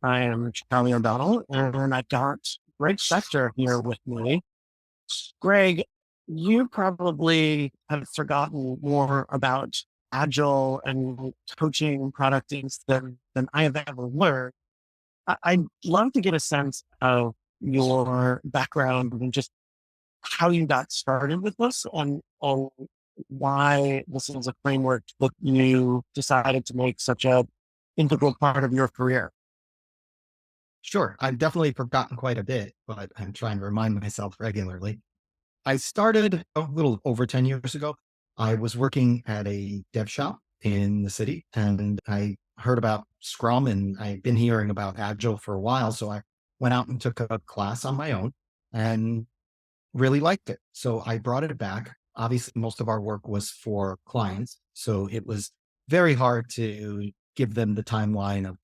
I am Charlie O'Donnell, and I've got Greg Spektor here with me. Greg, you probably have forgotten more about Agile and coaching product teams than I have ever learned. I'd love to get a sense of your background and just how you got started with this on why this is a framework that you decided to make such a integral part of your career. Sure. I've definitely forgotten quite a bit, but I'm trying to remind myself regularly. I started a little over 10 years ago. I was working at a dev shop in the city and I heard about Scrum and I've been hearing about Agile for a while. So I went out and took a class on my own and really liked it. So I brought it back. Obviously, most of our work was for clients. So it was very hard to give them the timeline of,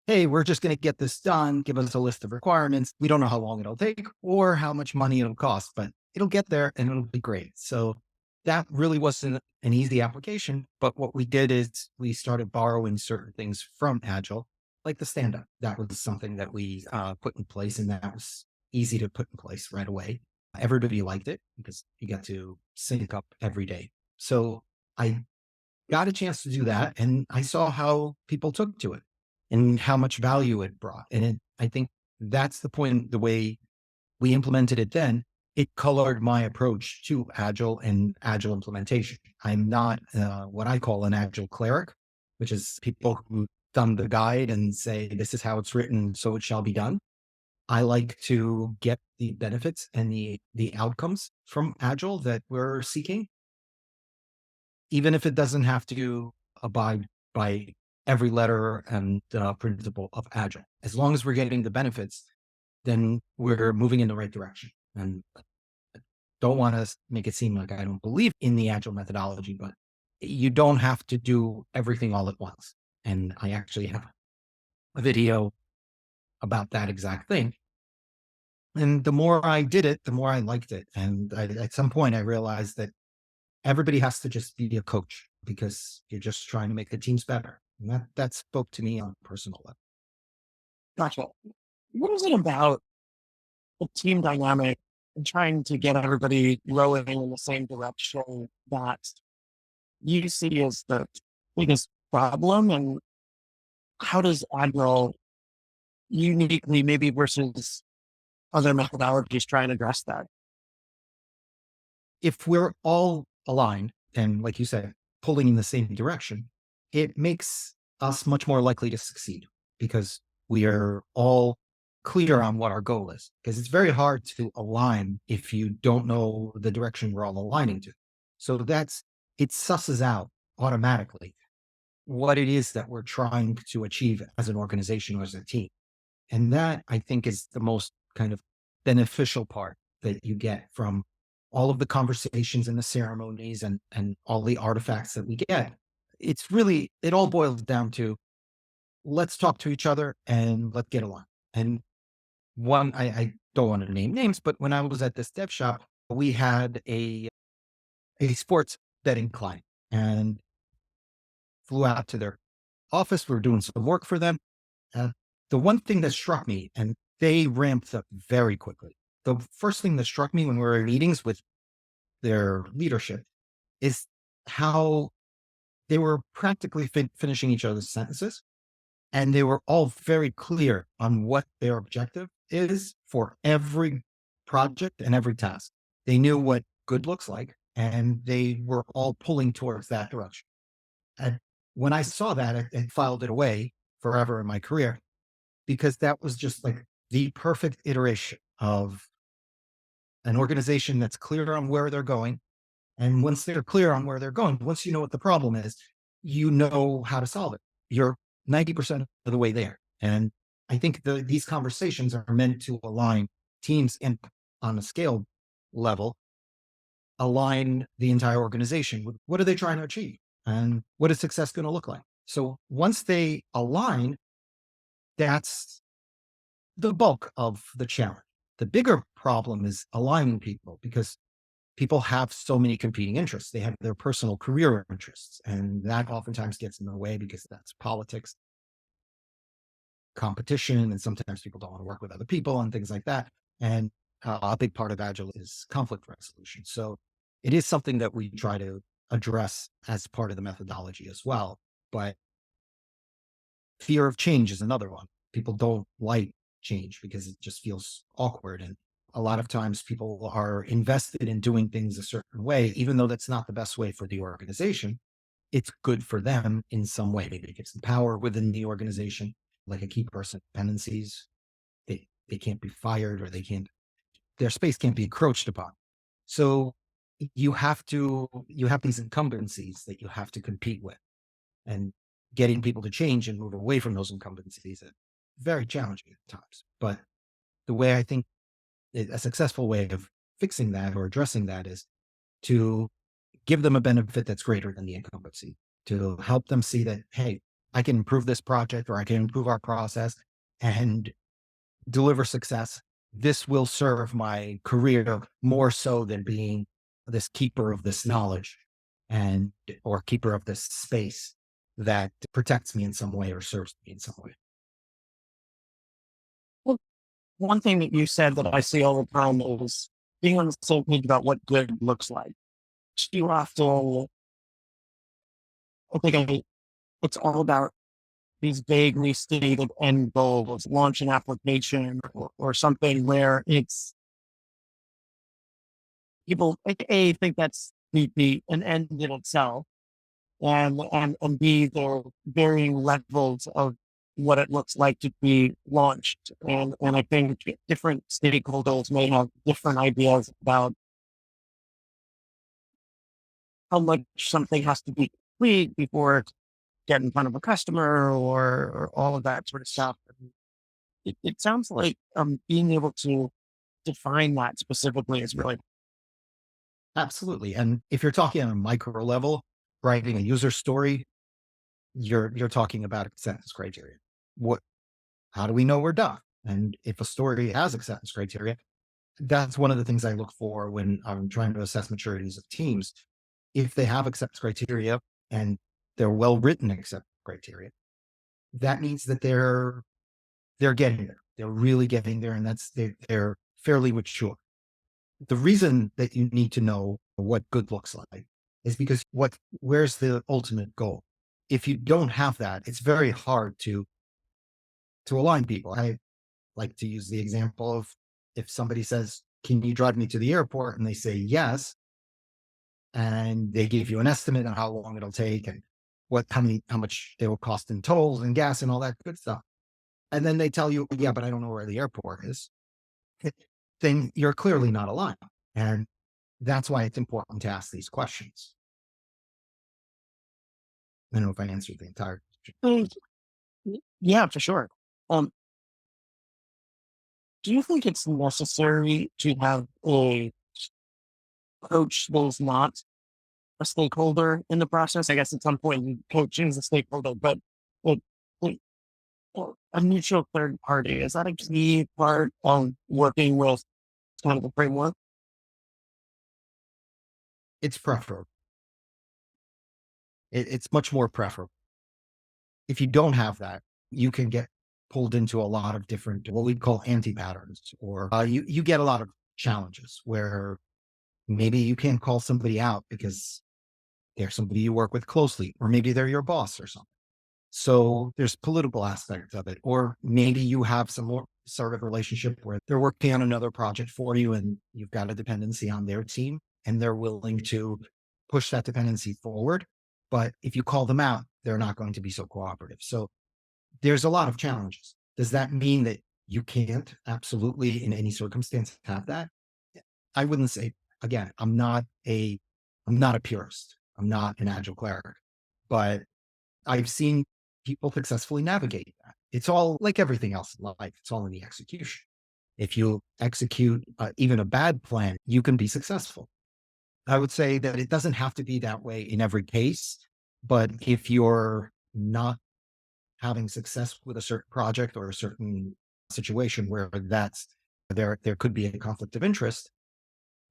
hey, we're just going to get this done. Give us a list of requirements. We don't know how long it'll take or how much money it'll cost, but it'll get there and it'll be great. So that really wasn't an easy application. But what we did is we started borrowing certain things from Agile, like the stand up. That was something that we put in place, and that was easy to put in place right away. Everybody liked it because you got to sync up every day. So I got a chance to do that. And I saw how people took to it and how much value it brought. I think that's the point, the way we implemented it then, it colored my approach to Agile and Agile implementation. I'm not what I call an Agile cleric, which is people who thumb the guide and say, this is how it's written, so it shall be done. I like to get the benefits and the outcomes from Agile that we're seeking, even if it doesn't have to abide by every letter and principle of Agile. As long as we're getting the benefits, then we're moving in the right direction. And I don't want to make it seem like I don't believe in the Agile methodology, but you don't have to do everything all at once. And I actually have a video about that exact thing. And the more I did it, the more I liked it. And at some point, I realized that everybody has to just be a coach because you're just trying to make the teams better. And that spoke to me on a personal level. Gotcha. What is it about the team dynamic and trying to get everybody rowing in the same direction that you see as the biggest problem? And how does Agile uniquely, maybe versus other methodologies, try and address that? If we're all aligned and, like you said, pulling in the same direction, it makes us much more likely to succeed because we are all clear on what our goal is. Because it's very hard to align if you don't know the direction we're all aligning to. So it susses out automatically what it is that we're trying to achieve as an organization or as a team. And that, I think, is the most kind of beneficial part that you get from all of the conversations and the ceremonies and all the artifacts that we get. It's really, it all boils down to, let's talk to each other and let's get along. And I don't want to name names, but when I was at this dev shop, we had a sports betting client and flew out to their office. We were doing some work for them. Uh, the one thing that struck me, and they ramped up very quickly. The first thing that struck me when we were in meetings with their leadership is how they were practically finishing each other's sentences. And they were all very clear on what their objective is for every project and every task. They knew what good looks like, and they were all pulling towards that direction. And when I saw that, I filed it away forever in my career because that was just like the perfect iteration of an organization that's clear on where they're going. And once they're clear on where they're going, once you know what the problem is, you know how to solve it. You're 90% of the way there. And I think these conversations are meant to align teams and on a scale level, align the entire organization with what are they trying to achieve and what is success going to look like. So once they align, that's the bulk of the challenge. The bigger problem is aligning people because people have so many competing interests. They have their personal career interests, and that oftentimes gets in the way because that's politics. competition, and sometimes people don't want to work with other people and things like that. And a big part of Agile is conflict resolution. So it is something that we try to address as part of the methodology as well. But fear of change is another one. People don't like change because it just feels awkward. And a lot of times people are invested in doing things a certain way, even though that's not the best way for the organization. It's good for them in some way. Maybe it gives them power within the organization, like a key person dependencies. They can't be fired, or they can't, their space can't be encroached upon. So you have these incumbencies that you have to compete with, and getting people to change and move away from those incumbencies is very challenging at times. But the way I think a successful way of fixing that or addressing that is to give them a benefit that's greater than the incumbency, to help them see that, hey, I can improve this project, or I can improve our process and deliver success. This will serve my career more so than being this keeper of this knowledge, and or keeper of this space that protects me in some way or serves me in some way. Well, one thing that you said that I see all the time is being on the same page about what good looks like. Too often, I think it's all about these vaguely stated end goals, launch an application or something where it's people A think that's an end in itself, and B, there are varying levels of what it looks like to be launched. And I think different stakeholders may have different ideas about how much something has to be complete before it's get in front of a customer or all of that sort of stuff. And it sounds like being able to define that specifically is really Absolutely. And if you're talking on a micro level, writing a user story, you're talking about acceptance criteria. What How do we know we're done? And if a story has acceptance criteria, that's one of the things I look for when I'm trying to assess maturities of teams. If they have acceptance criteria and they're well written acceptance criteria, that means that they're getting there. They're really getting there, and they're fairly mature. The reason that you need to know what good looks like is because where's the ultimate goal? If you don't have that, it's very hard to align people. I like to use the example of, if somebody says, "Can you drive me to the airport?" and they say yes, and they give you an estimate on how long it'll take and how much it will cost in tolls and gas and all that good stuff. And then they tell you, "Yeah, but I don't know where the airport is." Then you're clearly not aligned. And that's why it's important to ask these questions. I don't know if I answered the entire Mm, yeah, for sure. Um, do you think it's necessary to have a coach that is not a stakeholder in the process? I guess at some point you coach is a stakeholder, but like, like, a neutral third party, is that a key part of working with kind of a framework? It's preferable. It's much more preferable. If you don't have that, you can get pulled into a lot of different, what we call anti patterns, or you get a lot of challenges where maybe you can't call somebody out because they're somebody you work with closely, or maybe they're your boss or something. So there's political aspects of it, or maybe you have some more sort of relationship where they're working on another project for you and you've got a dependency on their team and they're willing to push that dependency forward. But if you call them out, they're not going to be so cooperative. So there's a lot of challenges. Does that mean that you can't absolutely in any circumstance have that? I wouldn't say. Again, I'm not a purist. I'm not an agile cleric, but I've seen people successfully navigate that. It's all like everything else in life. It's all in the execution. If you execute even a bad plan, you can be successful. I would say that it doesn't have to be that way in every case, but if you're not having success with a certain project or a certain situation where there could be a conflict of interest,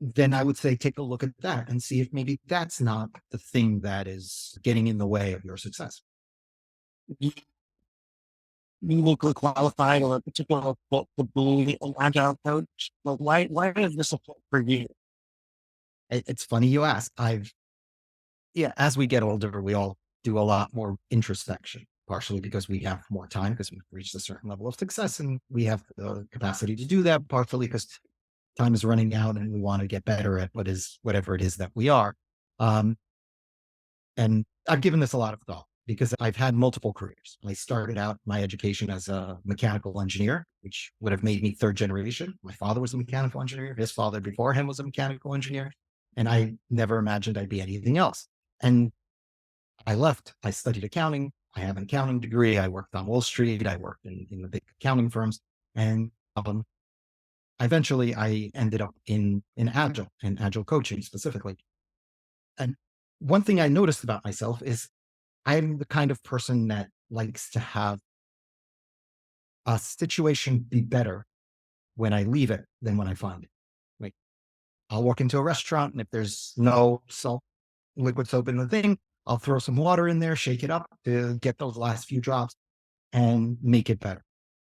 then I would say take a look at that and see if maybe that's not the thing that is getting in the way of your success. uniquely qualified or a particular book to be an agile coach? But why is this a fit for you? It's funny you ask. Yeah, as we get older, we all do a lot more introspection, partially because we have more time because we've reached a certain level of success and we have the capacity to do that, partially because time is running out and we want to get better at whatever it is that we are. Um, and I've given this a lot of thought because I've had multiple careers. I started out my education as a mechanical engineer, which would have made me third generation. My father was a mechanical engineer. His father before him was a mechanical engineer. And I never imagined I'd be anything else. And I left. I studied accounting. I have an accounting degree. I worked on Wall Street. I worked in the big accounting firms. And eventually I ended up in Agile and Agile coaching specifically. And one thing I noticed about myself is I'm the kind of person that likes to have a situation be better when I leave it than when I find it. Like I'll walk into a restaurant and if there's no salt, liquid soap in the thing, I'll throw some water in there, shake it up to get those last few drops and make it better.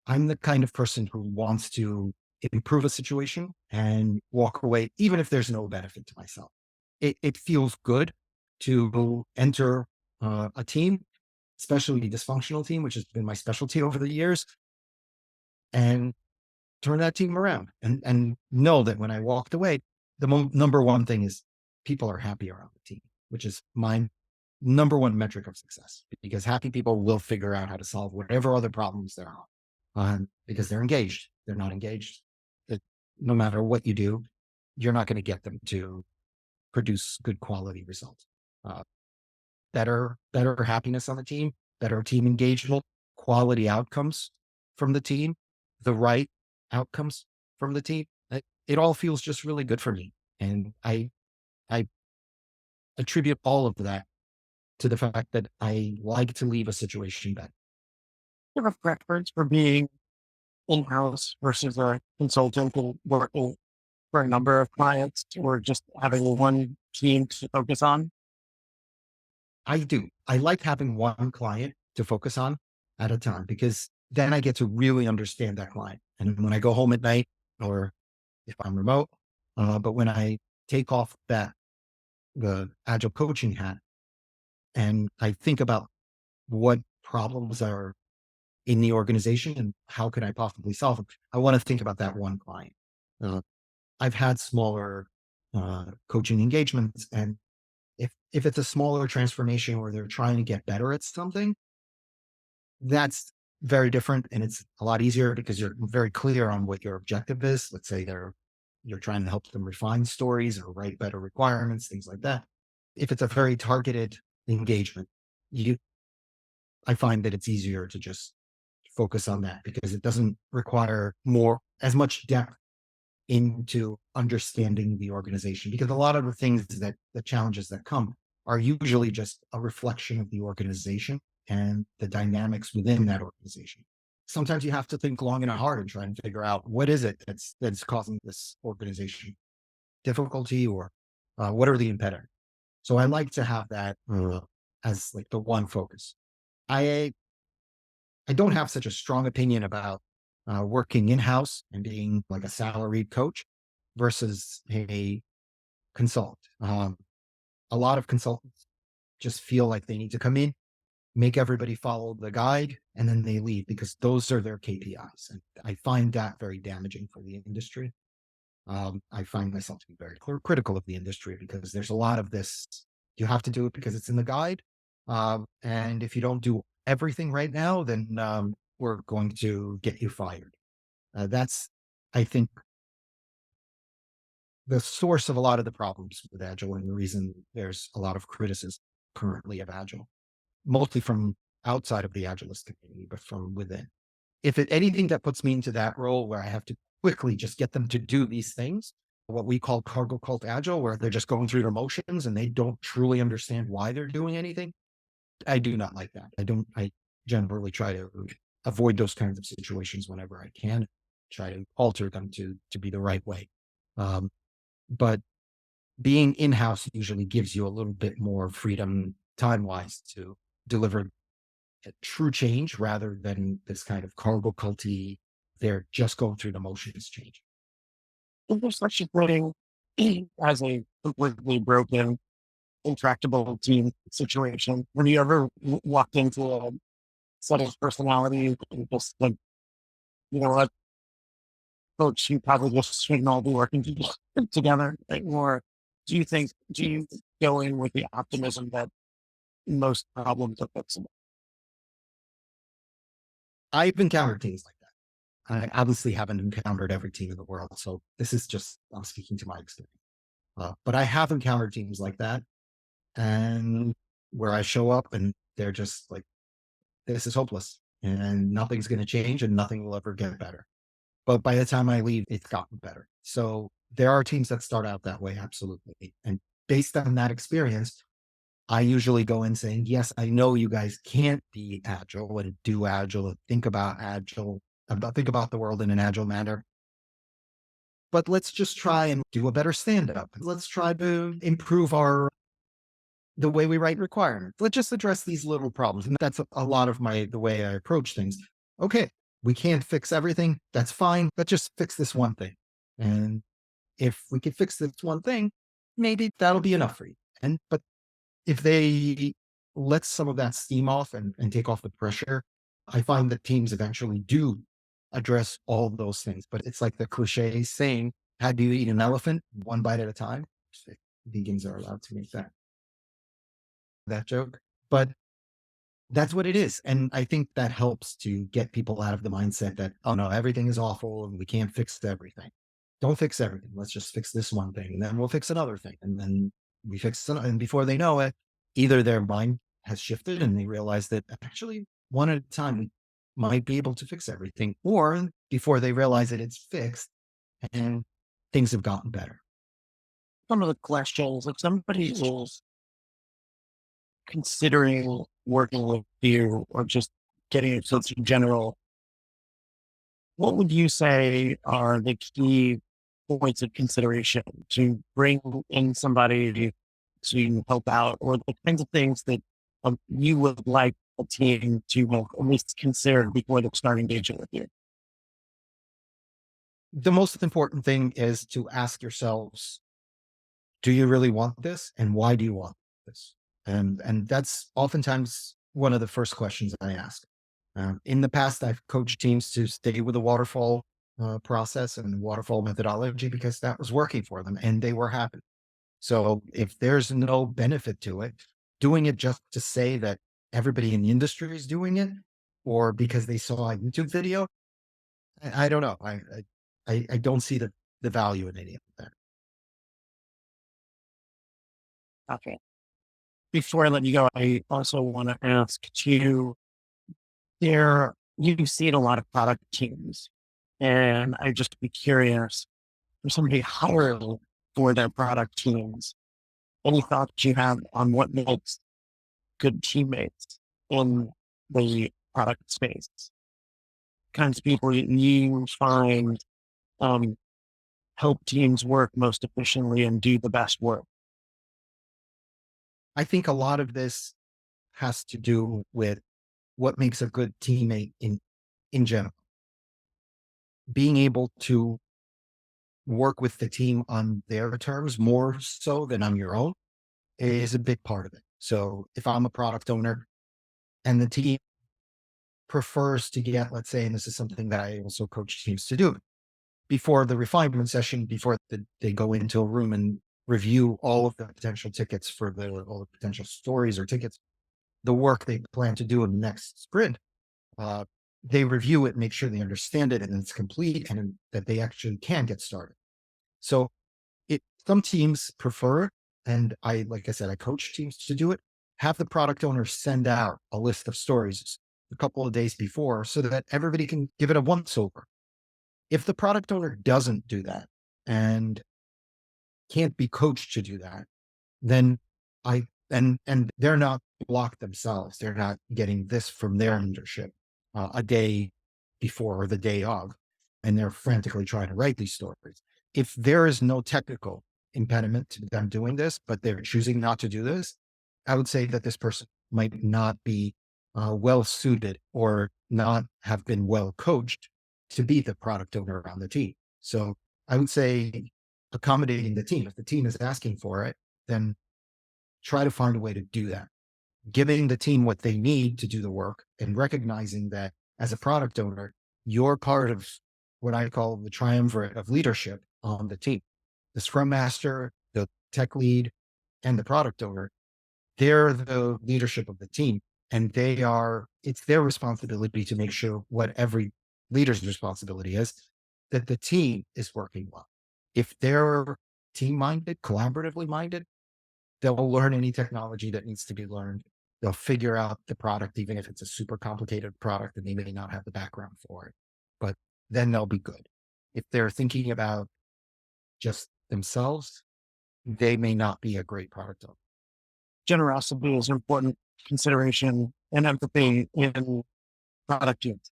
I'm the kind of person who wants to improve a situation and walk away, even if there's no benefit to myself. It feels good to enter a team, especially a dysfunctional team, which has been my specialty over the years, and turn that team around and know that when I walked away, the number one thing is people are happy around the team, which is my number one metric of success because happy people will figure out how to solve whatever other problems there are because they're engaged. They're not engaged. No matter what you do, you're not going to get them to produce good quality results. Uh, better happiness on the team, better team engagement, quality outcomes from the team, the right outcomes from the team. It all feels just really good for me. And I attribute all of that to the fact that I like to leave a situation better. Do you have a preference for being in-house versus a consultant and working for a number of clients or just having one team to focus on? I do. I like having one client to focus on at a time because then I get to really understand that client. And when I go home at night or if I'm remote, but when I take off the agile coaching hat and I think about what problems are in the organization and how can I possibly solve them, I want to think about that one client. Uh, I've had smaller coaching engagements, and if it's a smaller transformation where they're trying to get better at something, that's very different, and it's a lot easier because you're very clear on what your objective is. Let's say you're trying to help them refine stories or write better requirements, things like that. If it's a very targeted engagement, you I find that it's easier to just focus on that because it doesn't require more as much depth into understanding the organization because a lot of the things that the challenges that come are usually just a reflection of the organization and the dynamics within that organization. Sometimes you have to think long and hard and try and figure out what is it that's causing this organization difficulty or what are the impediments. So I like to have that as like the one focus. I I don't have such a strong opinion about working in house and being like a salaried coach versus a consultant. A lot of consultants just feel like they need to come in, make everybody follow the guide, and then they leave because those are their KPIs. And I find that very damaging for the industry. I find myself to be very critical of the industry because there's a lot of this. You have to do it because it's in the guide. And if you don't do everything right now, then we're going to get you fired. That's, I think, the source of a lot of the problems with Agile and the reason there's a lot of criticism currently of Agile, mostly from outside of the Agilist community, but from within. If it anything that puts me into that role where I have to quickly just get them to do these things, what we call cargo cult Agile, where they're just going through their motions and they don't truly understand why they're doing anything, I do not like that. I generally try to avoid those kinds of situations whenever I can, try to alter them to be the right way. Um, but being in-house usually gives you a little bit more freedom time wise to deliver a true change rather than this kind of cargo culty. They're just going through the motions change. English lecture writing as a completely broken, intractable team situation. Have you ever walked into a set of personalities and just like, you know what, folks, you probably just shouldn't all be working together? Like, or do you go in with the optimism that most problems are fixable? I've encountered teams like that. I obviously haven't encountered every team in the world, so this is just I'm speaking to my experience. But I have encountered teams like that, and where I show up and they're just like, "This is hopeless, and nothing's going to change, and nothing will ever get better." But by the time I leave, it's gotten better. So there are teams that start out that way, absolutely. And based on that experience, I usually go in saying, yes, I know you guys can't be agile and do agile and think about the world in an agile manner. But let's just try and do a better stand up. Let's try to improve the way we write requirements. Let's just address these little problems. And that's a lot of the way I approach things. Okay, we can't fix everything. That's fine. Let's just fix this one thing. And if we can fix this one thing, maybe that'll be enough for you. But if they let some of that steam off and take off the pressure, I find that teams eventually do address all of those things. But it's like the cliche saying, how do you eat an elephant? One bite at a time. Vegans are allowed to make that joke. But that's what it is. And I think that helps to get people out of the mindset that, oh no, everything is awful and we can't fix everything. Don't fix everything. Let's just fix this one thing. And then we'll fix another thing. And then we fix it. And before they know it, either their mind has shifted and they realize that actually one at a time we might be able to fix everything. Or before they realize that it's fixed and things have gotten better. Some of the questions, if somebody is considering working with you or just getting a sense in general, what would you say are the key points of consideration to bring in somebody to help out, or the kinds of things that you would like a team to have at least consider before they're starting engaging with you? The most important thing is to ask yourselves, do you really want this? And why do you want this? And that's oftentimes one of the first questions I ask. In the past, I've coached teams to stay with the waterfall process and waterfall methodology because that was working for them and they were happy. So if there's no benefit to it, doing it just to say that everybody in the industry is doing it, or because they saw a YouTube video, I don't know. I don't see the value in any of that. Okay. Before I let you go, I also want to ask too, you see it a lot of product teams, and I'd just be curious, for somebody hiring for their product teams, any thoughts you have on what makes good teammates in the product space? Kinds of people you find um, help teams work most efficiently and do the best work. I think a lot of this has to do with what makes a good teammate in general. Being able to work with the team on their terms more so than on your own is a big part of it. So if I'm a product owner and the team prefers to get, let's say, and this is something that I also coach teams to do before the refinement session, before they go into a room and review all of the potential tickets for all the potential stories or tickets, the work they plan to do in the next sprint, uh, they review it, make sure they understand it and it's complete and that they actually can get started. So some teams prefer, and like I said, I coach teams to do it, have the product owner send out a list of stories a couple of days before so that everybody can give it a once over. If the product owner doesn't do that and can't be coached to do that, then and they're not blocked themselves. They're not getting this from their leadership a day before or the day of, and they're frantically trying to write these stories. If there is no technical impediment to them doing this, but they're choosing not to do this, I would say that this person might not be well suited or not have been well coached to be the product owner on the team. So I would say accommodating the team. If the team is asking for it, then try to find a way to do that. Giving the team what they need to do the work and recognizing that as a product owner, you're part of what I call the triumvirate of leadership on the team. The scrum master, the tech lead, and the product owner, they're the leadership of the team. And it's their responsibility to make sure what every leader's responsibility is, that the team is working well. If they're team minded, collaboratively minded, they'll learn any technology that needs to be learned. They'll figure out the product, even if it's a super complicated product and they may not have the background for it, but then they'll be good. If they're thinking about just themselves, they may not be a great product owner. Generosity is an important consideration and empathy in product use.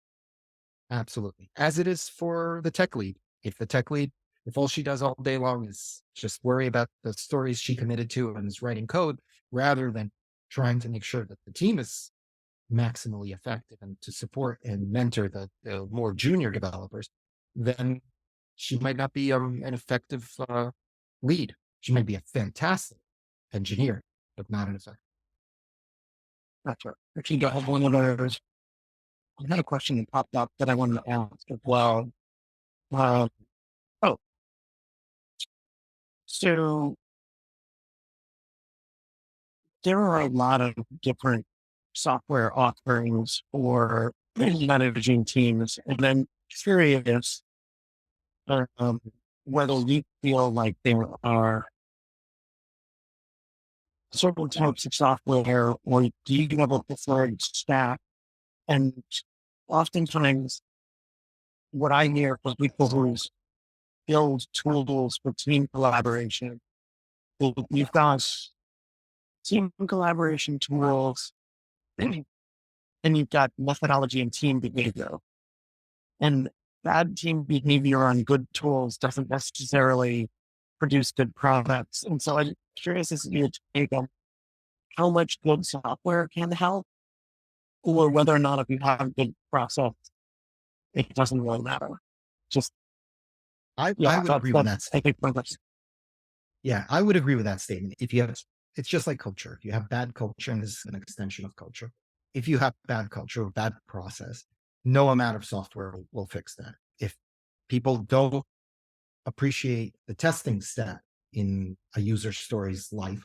Absolutely. As it is for the tech lead. If all she does all day long is just worry about the stories she committed to and is writing code rather than trying to make sure that the team is maximally effective and to support and mentor the more junior developers, then she might not be an effective lead. She might be a fantastic engineer, but not an effective. That's right. Actually, I have one of those. I had a question that popped up that I wanted to ask as well. Uh, oh, so there are a lot of different software offerings for managing teams, and I'm curious um, whether you feel like there are certain types of software, or do you have a preferred stack? And oftentimes, what I hear from people who build tools for team collaboration, you've got team collaboration tools, and you've got methodology and team behavior. And bad team behavior on good tools doesn't necessarily produce good products. And so I'm curious as you take on how much good software can help, or whether or not if you have a good process, it doesn't really matter. Just, I would agree with that. I think my question. Yeah, I would agree with that statement. It's just like culture. If you have bad culture, and this is an extension of culture. If you have bad culture or bad process, no amount of software will fix that. If people don't appreciate the testing step in a user story's life,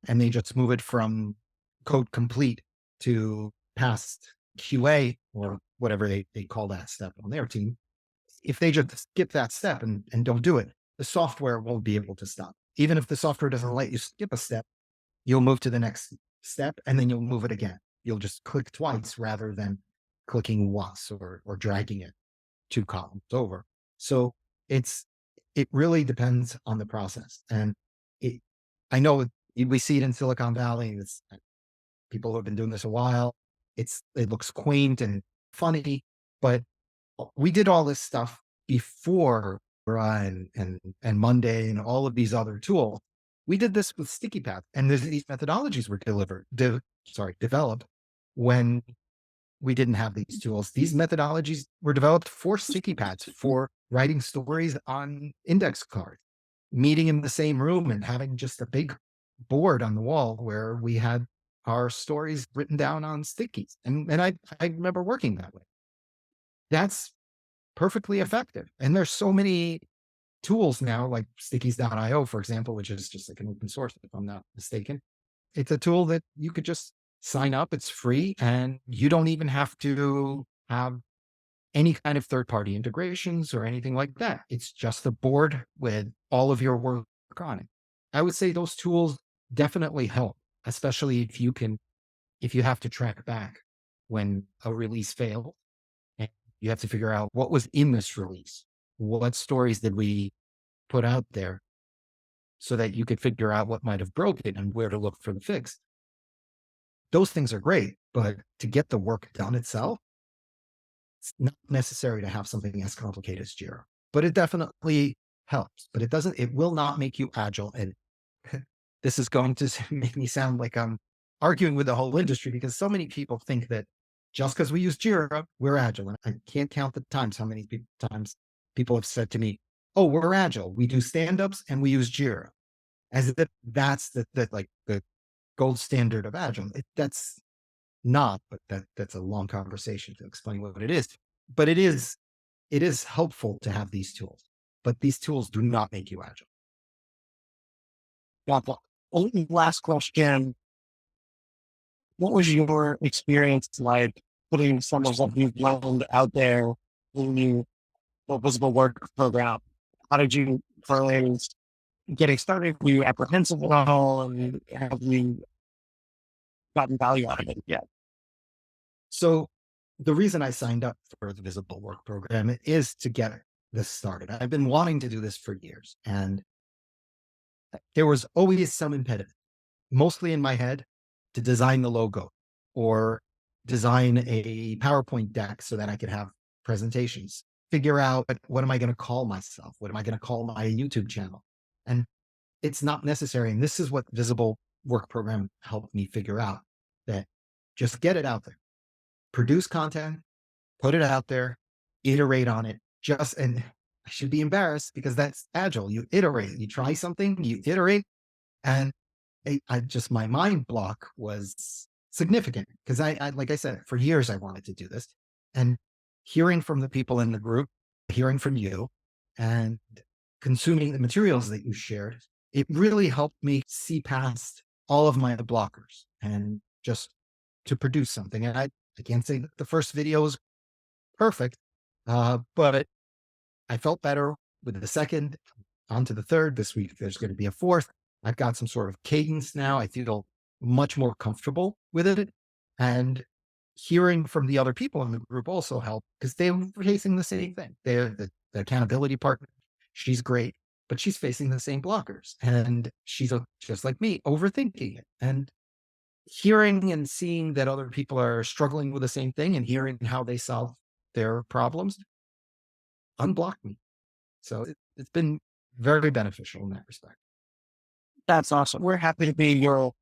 and they just move it from code complete to past QA or whatever they call that step on their team, if they just skip that step and don't do it, the software won't be able to stop. Even if the software doesn't let you skip a step, you'll move to the next step and then you'll move it again. You'll just click twice rather than clicking once or dragging it 2 columns over. So it really depends on the process. And it, I know we see it in Silicon Valley. It's people who have been doing this a while. It looks quaint and funny, but we did all this stuff before and Monday and all of these other tools. We did this with sticky path, and these methodologies were developed when we didn't have these tools. These methodologies were developed for sticky pads, for writing stories on index cards, meeting in the same room and having just a big board on the wall where we had our stories written down on stickies. And I remember working that way. That's perfectly effective. And there's so many tools now, like stickies.io, for example, which is just like an open source, if I'm not mistaken. It's a tool that you could just sign up. It's free and you don't even have to have any kind of third-party integrations or anything like that. It's just a board with all of your work on it. I would say those tools definitely help, especially if you have to track back when a release failed and you have to figure out what was in this release. What stories did we put out there so that you could figure out what might have broken and where to look for the fix. Those things are great, but to get the work done itself, it's not necessary to have something as complicated as Jira, but it definitely helps. But it will not make you agile. And this is going to make me sound like I'm arguing with the whole industry because so many people think that just because we use Jira, we're agile. And I can't count the times how many times people have said to me, "Oh, we're agile. We do stand-ups and we use Jira," as if that's like the gold standard of agile. That's not, but that's a long conversation to explain what it is. But it is helpful to have these tools, but these tools do not make you agile. Got that. Last question. What was your experience like putting some of what you've learned out there in the visible work program? How did you find getting started? Were you apprehensive at all? And have you gotten value out of it yet? So the reason I signed up for the Visible Work program is to get this started. I've been wanting to do this for years, and there was always some impediment, mostly in my head, to design the logo or design a PowerPoint deck so that I could have presentations, figure out what am I going to call myself? What am I going to call my YouTube channel? And it's not necessary. And this is what Visible Work program helped me figure out, that just get it out there, produce content, put it out there, iterate on it. And I should be embarrassed because that's agile. You iterate, you try something, you iterate. And my mind block was significant because like I said, for years, I wanted to do this, and hearing from the people in the group, hearing from you, and consuming the materials that you shared, it really helped me see past all of my blockers and just to produce something. And I can't say that the first video was perfect, but I felt better with the second, on to the third. This week, there's going to be a fourth. I've got some sort of cadence now. I feel much more comfortable with it. And hearing from the other people in the group also helped because they were facing the same thing. They're the accountability partner. She's great, but she's facing the same blockers. And she's just like me, overthinking it. And hearing and seeing that other people are struggling with the same thing and hearing how they solve their problems unblocked me. So it's been very beneficial in that respect. That's awesome. We're happy to be your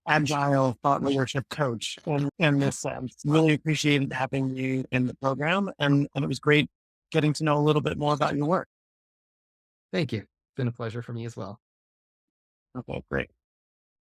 agile thought leadership coach in this sense. Really appreciated having you in the program. And it was great getting to know a little bit more about your work. Thank you. It's been a pleasure for me as well. Okay, great.